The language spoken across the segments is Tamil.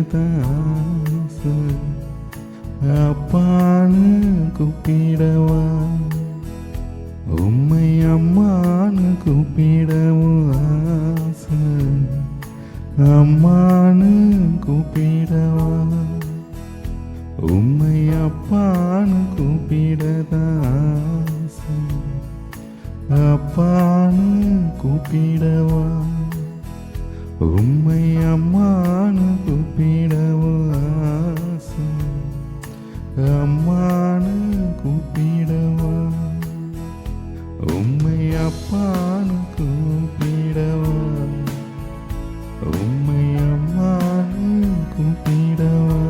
கூப்பிடதாச அப்பான்னு கூப்பிடவா உம்மை அம்மான்னு கூப்பிடவும் ஆசை அம்மான்னு கூப்பிடவா உம்மை அப்பான்னு கூப்பிடதாச அப்பான்னு கூப்பிடவா உம்மை அம்மான்னு கூப்பிடவும் ஆசை அம்மான்னு கூப்பிடவா உம்மை அப்பான்னு கூப்பிடவா உம்மை அம்மான்னு கூப்பிடவா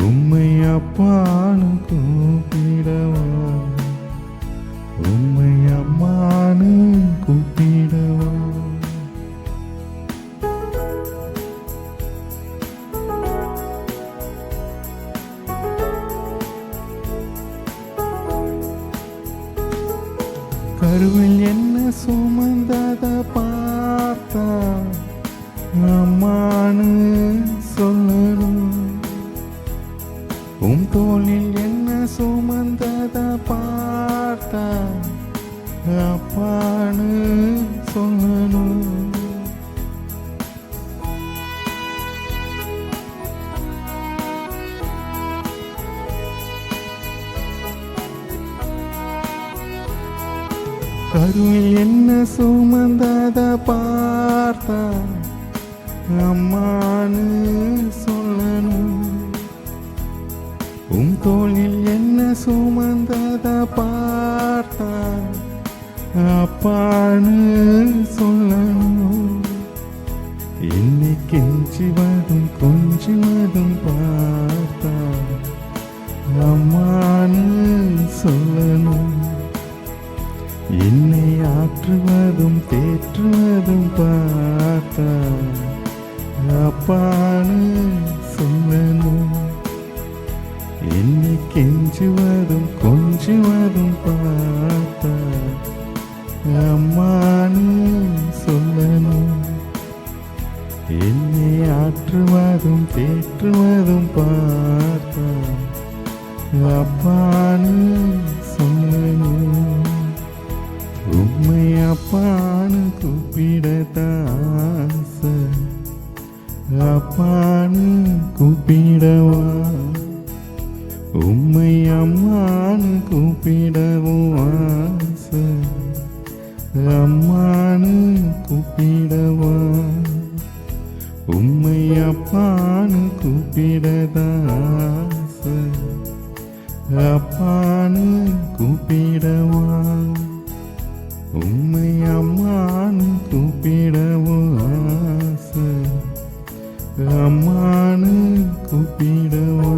உம்மை அப்பான்னு கூப்பிடவா உம்மை அம்மான்னு கூப்பிடவா. கருவில் என்ன சுமந்தத பார்த்தா அம்மானு சொல்லணும் உம் தோளில் என்ன சுமந்தத பார்த்தா அப்பானு சொல்லணும் கருவில் என்ன சுமந்தத பார்த்தா அம்மானு சொல்லணும் உம் தோளில் என்ன சுமந்தத பார்த்தா அப்பானு சொல்லணும் என்னை கெஞ்சுவதும் கொஞ்சுவதும் பார்த்தா அம்மானு சொல்லணும் என்னை ஆற்றுவதும் தேற்றுவதும் பார்த்தா அப்பான்னு சொல்லணும் என்னை கெஞ்சுவதும் கொஞ்சுவதும் பார்த்தா அம்மான்னு சொல்லணும் என்னை ஆற்றுவதும் தேற்றுவதும் பார்த்தா அப்பான்னு சொல்லணும் உம்மை அப்பான்னு கூப்பிடதாச அப்பான்னு கூப்பிடவா உம்மை அம்மான்னு கூப்பிடவும் ஆசை அம்மான்னு கூப்பிடவா உம்மை அப்பான்னு கூப்பிடதாச அப்பான்னு கூப்பிடவா உம்மை அம்மான்னு கூப்பிடவும் ஆசை அம்மான்னு கூப்பிடவா.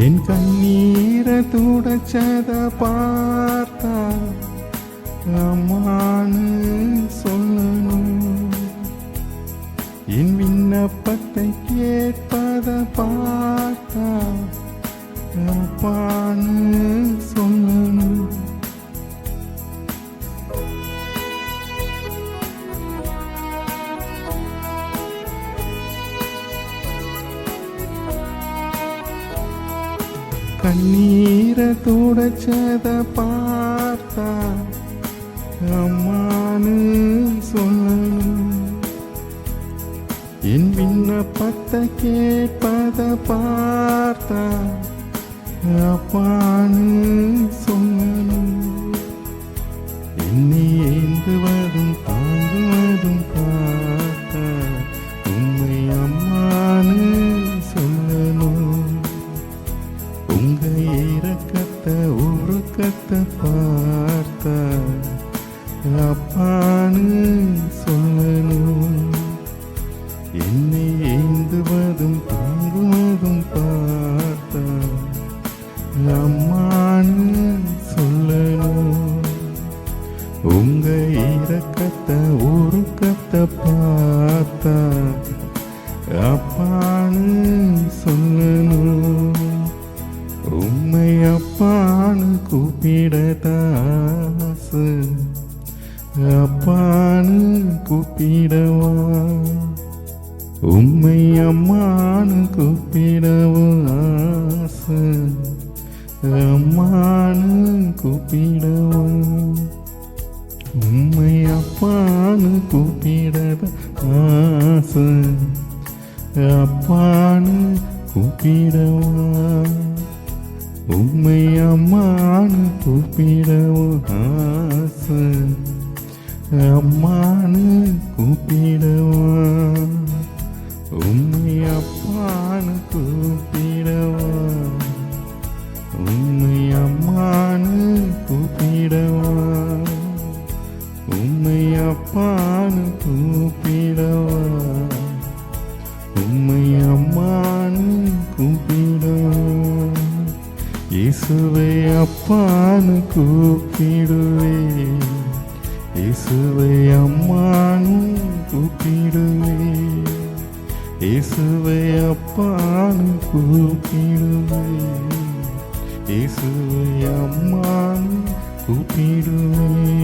என் கண்ணீரை துடைச்சத பார்த்தா அம்மான்னு சொல்லணும் என் விண்ணப்பத்தை கேட்பத பார்த்தா அப்பான்னு சொல்லணும் கண்ணீரை துடைச்சத பார்த்தா அம்மான்னு சொல்லணும் என் விண்ணப்பத்தை கேட்பத பார்த்தா அப்பான்னு சொல்லணும் என்னை ஏந்துவதும் தாங்குவதும் பார்த்தா உம்மை அம்மான்னு சொல்லணும் உங்க இரக்கத்தை உருக்கத்தை பார்த்தா அப்பான்னு சொல்லணும் என்னை ஏந்துவதும் தாங்குவதும் பார்த்தா அம்மான்னு சொல்லணும் உங்க இரக்கத்தை உருக்கத்தை பார்த்தா அப்பான்னு சொல்லணும். உம்மை அப்பான்னு கூப்பிடதாசு அப்பான்னு கூப்பிடவா, உம்மை அம்மான்னு கூப்பிடவும் ஆசை அம்மான்னு கூப்பிடவும், உம்மை அப்பான்னு கூப்பிடத ஆசை அப்பான்னு கூப்பிடவா, உம்மை அம்மான்னு கூப்பிடவும் ஆசை அம்மான்னு கூப்பிடவா, உம்மை அப்பான்னு கூப்பிடவா, உம்மை அம்மான்னு கூப்பிடவா, உம்மை அப்பான்னு கூப்பிடவா, உம்மை அம்மான்னு கூப்பிடவா. இயேசுவை அப்பான்னு கூப்பிடுவே, இயேசுவை அம்மான்னு கூப்பிடுவே, இயேசுவை அப்பான்னு கூப்பிடுவே, இயேசுவை அம்மான்னு கூப்பிடுவே.